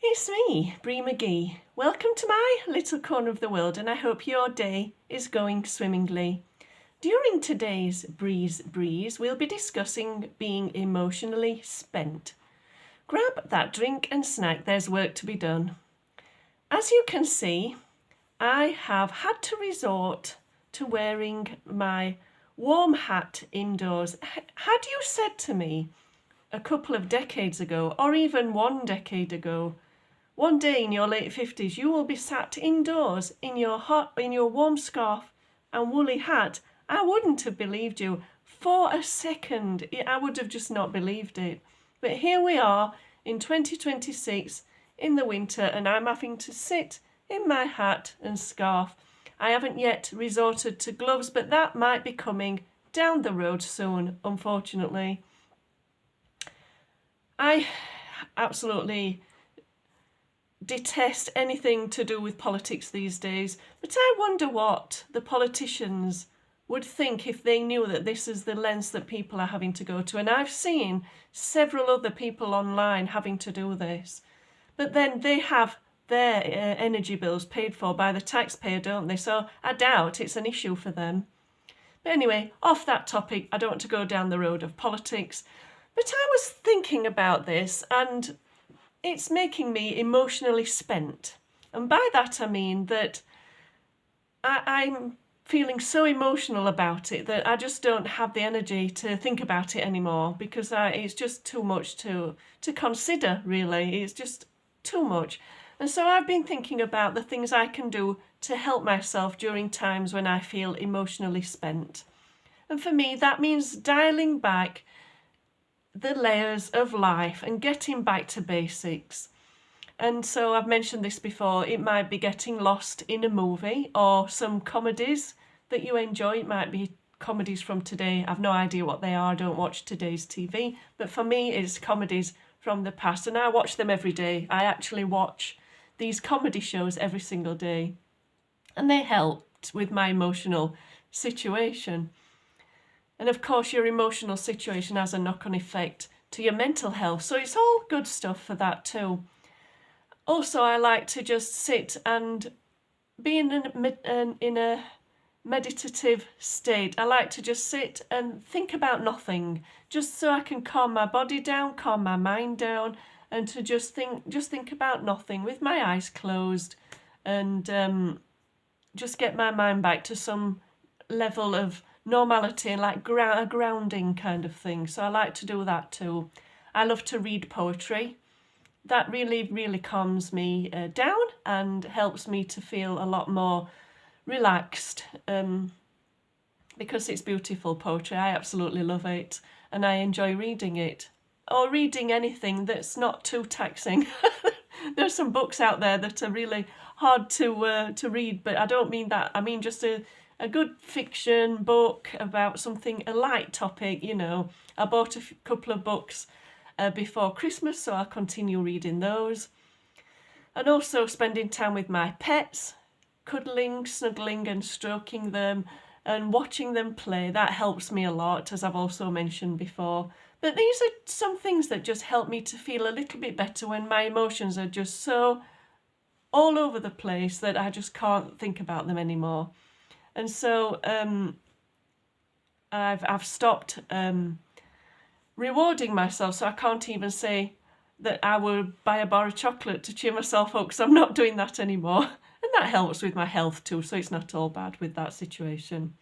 It's me, Bree McGee. Welcome to my little corner of the world, and I hope your day is going swimmingly. During today's Breeze, we'll be discussing being emotionally spent. Grab that drink and snack, there's work to be done. As you can see, I have had to resort to wearing my warm hat indoors. Had you said to me a couple of decades ago, or even 1 decade ago, one day in your late 50s, you will be sat indoors in your warm scarf and woolly hat, I wouldn't have believed you for a second. I would have just not believed it. But here we are in 2026 in the winter, and I'm having to sit in my hat and scarf. I haven't yet resorted to gloves, but that might be coming down the road soon, unfortunately. I absolutely detest anything to do with politics these days, but I wonder what the politicians would think if they knew that this is the lengths that people are having to go to. And I've seen several other people online having to do this, but then they have their energy bills paid for by the taxpayer, don't they? So I doubt it's an issue for them. But anyway, off that topic, I don't want to go down the road of politics, but I was thinking about this, and it's making me emotionally spent. And by that I mean that I'm feeling so emotional about it that I just don't have the energy to think about it anymore, because it's just too much to consider, really. It's just too much. And so I've been thinking about the things I can do to help myself during times when I feel emotionally spent. And for me, that means dialing back the layers of life and getting back to basics. And so I've mentioned this before, it might be getting lost in a movie or some comedies that you enjoy. It might be comedies from today. I've no idea what they are. I don't watch today's TV. But for me, it's comedies from the past. And I watch them every day. I actually watch these comedy shows every single day. And they helped with my emotional situation. And of course, your emotional situation has a knock-on effect to your mental health. So it's all good stuff for that too. Also, I like to just sit and be in a meditative state. I like to just sit and think about nothing, just so I can calm my body down, calm my mind down, and to just think about nothing with my eyes closed, and just get my mind back to some level of normality, like a grounding kind of thing. So I like to do that too. I love to read poetry. That really calms me down and helps me to feel a lot more relaxed, because it's beautiful poetry. I absolutely love it, and I enjoy reading it, or reading anything that's not too taxing. There's some books out there that are really hard to read, but I don't mean that. I mean just a good fiction book about something, a light topic, you know. I bought a couple of books before Christmas, so I'll continue reading those. And also spending time with my pets, cuddling, snuggling and stroking them and watching them play. That helps me a lot, as I've also mentioned before. But these are some things that just help me to feel a little bit better when my emotions are just so all over the place that I just can't think about them anymore. And so I've stopped rewarding myself, so I can't even say that I would buy a bar of chocolate to cheer myself up, because I'm not doing that anymore. And that helps with my health too, so it's not all bad with that situation.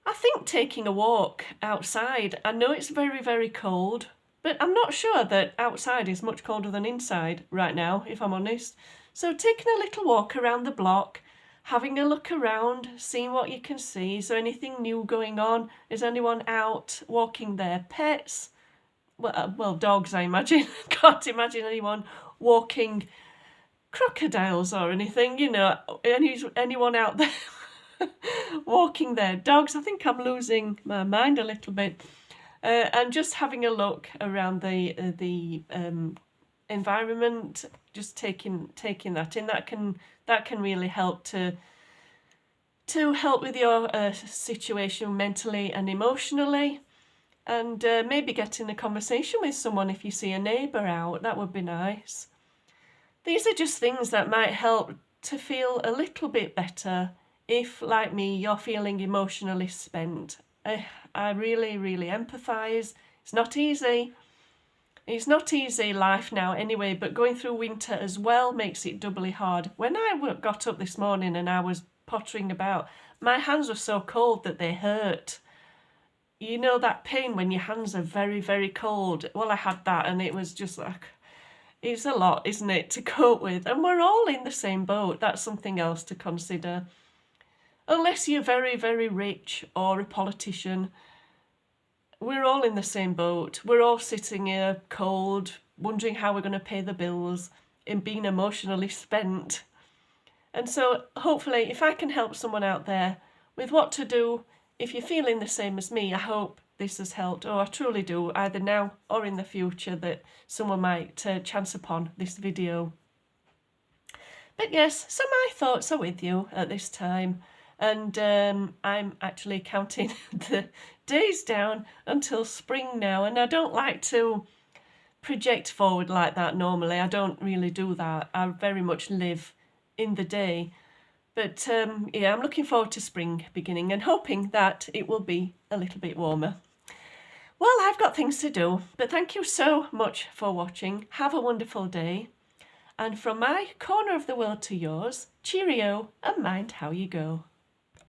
I think taking a walk outside, I know it's very cold, but I'm not sure that outside is much colder than inside right now, if I'm honest. So taking a little walk around the block, having a look around, seeing what you can see. Is there anything new going on? Is anyone out walking their pets? Well, dogs, I imagine. Can't imagine anyone walking crocodiles or anything, you know. Anyone out there walking their dogs? I think I'm losing my mind a little bit. And just having a look around the environment, just taking that in, that can really help to help with your situation mentally and emotionally. and maybe get in a conversation with someone if you see a neighbour out. That would be nice. These are just things that might help to feel a little bit better if, like me, you're feeling emotionally spent. I really, really empathise. It's not easy. It's not easy life now anyway, but going through winter as well makes it doubly hard. When I got up this morning and I was pottering about, my hands were so cold that they hurt. You know that pain when your hands are very, very cold? Well, I had that, and it was just like, it's a lot, isn't it, to cope with? And we're all in the same boat. That's something else to consider. Unless you're very, very rich or a politician, we're all in the same boat. We're all sitting here cold, wondering how we're going to pay the bills and being emotionally spent. And so hopefully if I can help someone out there with what to do, if you're feeling the same as me, I hope this has helped. Oh, I truly do, either now or in the future, that someone might chance upon this video. But yes, so my thoughts are with you at this time. And I'm actually counting the days down until spring now. And I don't like to project forward like that normally. I don't really do that. I very much live in the day. But yeah, I'm looking forward to spring beginning and hoping that it will be a little bit warmer. Well, I've got things to do, but thank you so much for watching. Have a wonderful day. And from my corner of the world to yours, cheerio and mind how you go.